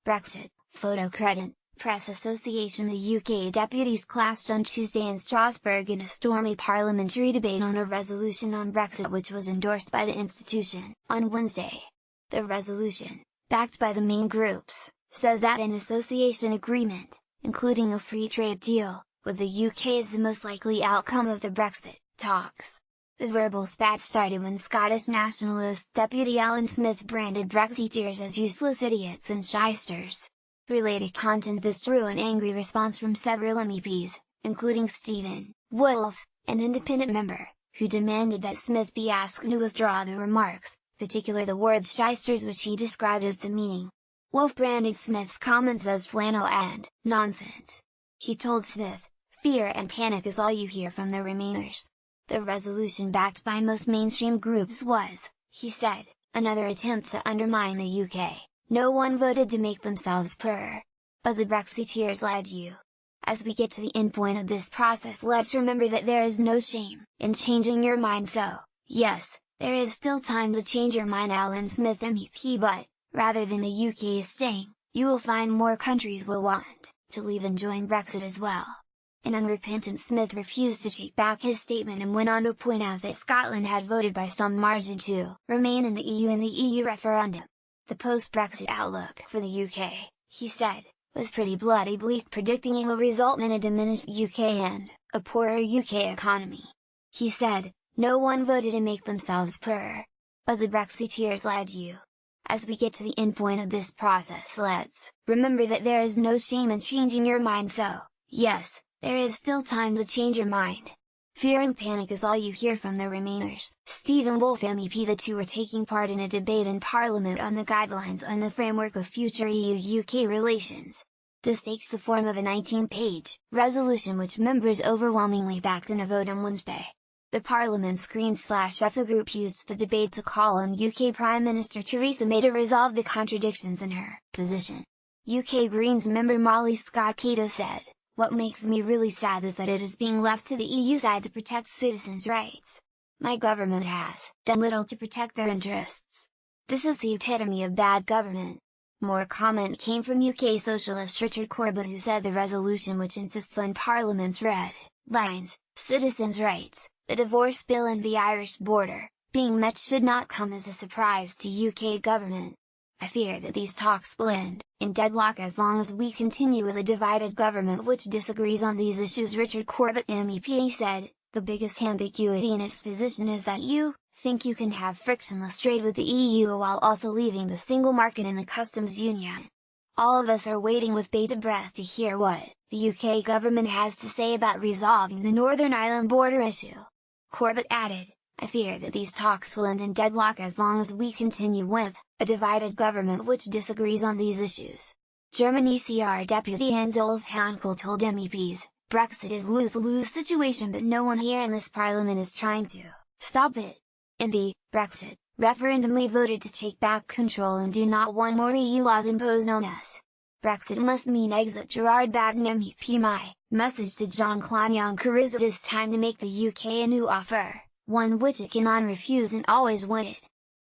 Brexit, photo credit, Press Association. The UK deputies clashed on Tuesday in Strasbourg in a stormy parliamentary debate on a resolution on Brexit which was endorsed by the institution on Wednesday. The resolution, backed by the main groups, says that an association agreement, including a free trade deal, with the UK is the most likely outcome of the Brexit talks. The verbal spat started when Scottish nationalist deputy Alan Smith branded Brexiteers as useless idiots and shysters. Related content. This drew an angry response from several MEPs, including Stephen Wolfe, an independent member, who demanded that Smith be asked to withdraw the remarks, particularly the word shysters, which he described as demeaning. Wolfe branded Smith's comments as flannel and nonsense. He told Smith, "Fear and panic is all you hear from the Remainers." The resolution, backed by most mainstream groups, was, he said, another attempt to undermine the UK. No one voted to make themselves poorer. But the Brexiteers lied to you. As we get to the end point of this process, let's remember that there is no shame in changing your mind. So, yes, there is still time to change your mind, Alan Smith MEP, but, rather than the UK staying, you will find more countries will want to leave and join Brexit as well. An unrepentant Smith refused to take back his statement and went on to point out that Scotland had voted by some margin to remain in the EU in the EU referendum. The post-Brexit outlook for the UK, he said, was pretty bloody bleak, predicting it will result in a diminished UK and a poorer UK economy. He said, "No one voted to make themselves poorer. But the Brexiteers lied to you." As we get to the end point of this process, let's remember that there is no shame in changing your mind. So, yes, there is still time to change your mind. Fear and panic is all you hear from the Remainers. Stephen Wolfe MEP. The two were taking part in a debate in Parliament on the guidelines on the framework of future EU-UK relations. This takes the form of a 19-page resolution which members overwhelmingly backed in a vote on Wednesday. The Parliament's Green/EFA group used the debate to call on UK Prime Minister Theresa May to resolve the contradictions in her position. UK Greens member Molly Scott Cato said, "What makes me really sad is that it is being left to the EU side to protect citizens' rights. My government has done little to protect their interests. This is the epitome of bad government." More comment came from UK Socialist Richard Corbett, who said the resolution, which insists on Parliament's red lines, citizens' rights, the divorce bill and the Irish border, being met, should not come as a surprise to UK government. "I fear that these talks will end in deadlock as long as we continue with a divided government which disagrees on these issues," Richard Corbett MEP said. "The biggest ambiguity in its position is that you think you can have frictionless trade with the EU while also leaving the single market and the customs union. All of us are waiting with bated breath to hear what the UK government has to say about resolving the Northern Ireland border issue." Corbett added, "I fear that these talks will end in deadlock as long as we continue with a divided government which disagrees on these issues." German ECR deputy Hans-Olaf Hankel told MEPs, "Brexit is a lose-lose situation, but no one here in this parliament is trying to stop it. In the Brexit referendum we voted to take back control and do not want more EU laws imposed on us. Brexit must mean exit." Gerard Batten MEP. "My message to Jean-Claude Juncker is it is time to make the UK a new offer, one which it cannot refuse and always wanted.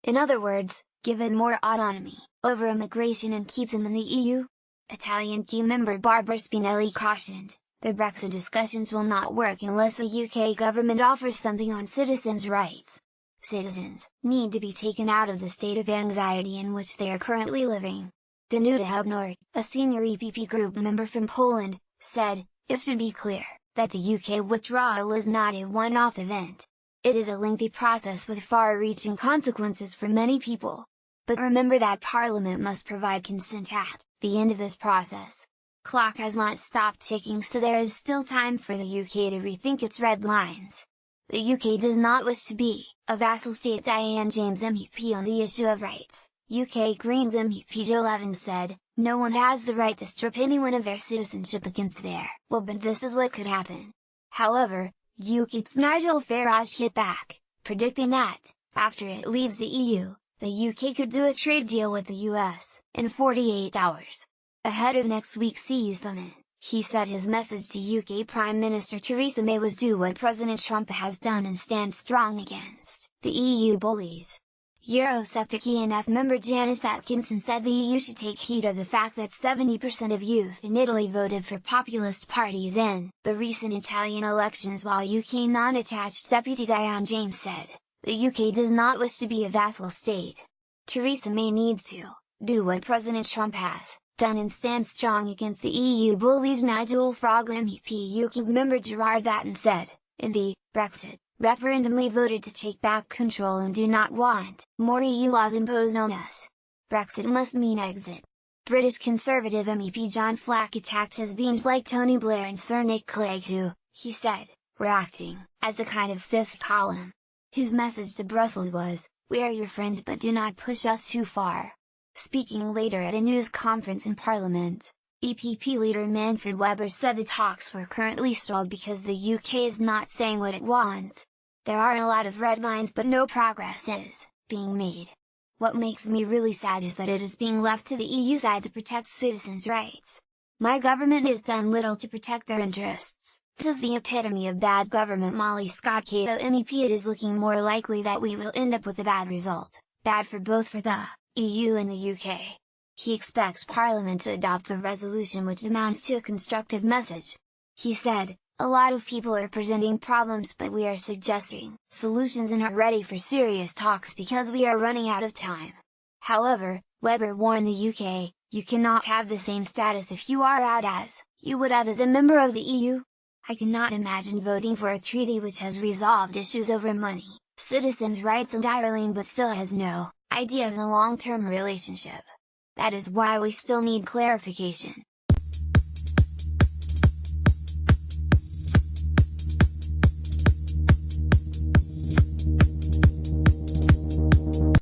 In other words, give it more autonomy over immigration and keep them in the EU." Italian key member Barbara Spinelli cautioned, "The Brexit discussions will not work unless the UK government offers something on citizens' rights. Citizens need to be taken out of the state of anxiety in which they are currently living." Danuta Hubner, a senior EPP group member from Poland, said, "It should be clear that the UK withdrawal is not a one-off event. It is a lengthy process with far-reaching consequences for many people. But remember that Parliament must provide consent at the end of this process. Clock has not stopped ticking, so there is still time for the UK to rethink its red lines. The UK does not wish to be a vassal state." Diane James MEP on the issue of rights, UK Greens MEP Joe Evans said, "No one has the right to strip anyone of their citizenship against their will, but this is what could happen." However, UKIP's Nigel Farage hit back, predicting that, after it leaves the EU, the UK could do a trade deal with the US in 48 hours. Ahead of next week's EU summit, he said his message to UK Prime Minister Theresa May was do what President Trump has done and stand strong against the EU bullies. Eurosceptic ENF member Janice Atkinson said the EU should take heed of the fact that 70% of youth in Italy voted for populist parties in the recent Italian elections, while UK non-attached deputy Diane James said, "The UK does not wish to be a vassal state. Theresa May needs to do what President Trump has done and stand strong against the EU bullies." Nigel Farage MEP UKIP member Gerard Batten said, "In the Brexit referendum we voted to take back control and do not want more EU laws imposed on us. Brexit must mean exit." British Conservative MEP John Flack attacked his beams like Tony Blair and Sir Nick Clegg, who, he said, were acting as a kind of fifth column. His message to Brussels was, "We are your friends but do not push us too far." Speaking later at a news conference in Parliament, EPP leader Manfred Weber said the talks were currently stalled because the UK is not saying what it wants. "There are a lot of red lines but no progress is being made. What makes me really sad is that it is being left to the EU side to protect citizens' rights. My government has done little to protect their interests. This is the epitome of bad government." Molly Scott Cato MEP: "It is looking more likely that we will end up with a bad result, bad for both for the EU and the UK." He expects Parliament to adopt the resolution, which amounts to a constructive message. He said, "A lot of people are presenting problems but we are suggesting solutions and are ready for serious talks because we are running out of time." However, Weber warned the UK, "You cannot have the same status if you are out as you would have as a member of the EU. I cannot imagine voting for a treaty which has resolved issues over money, citizens' rights and Ireland but still has no idea of the long-term relationship. That is why we still need clarification."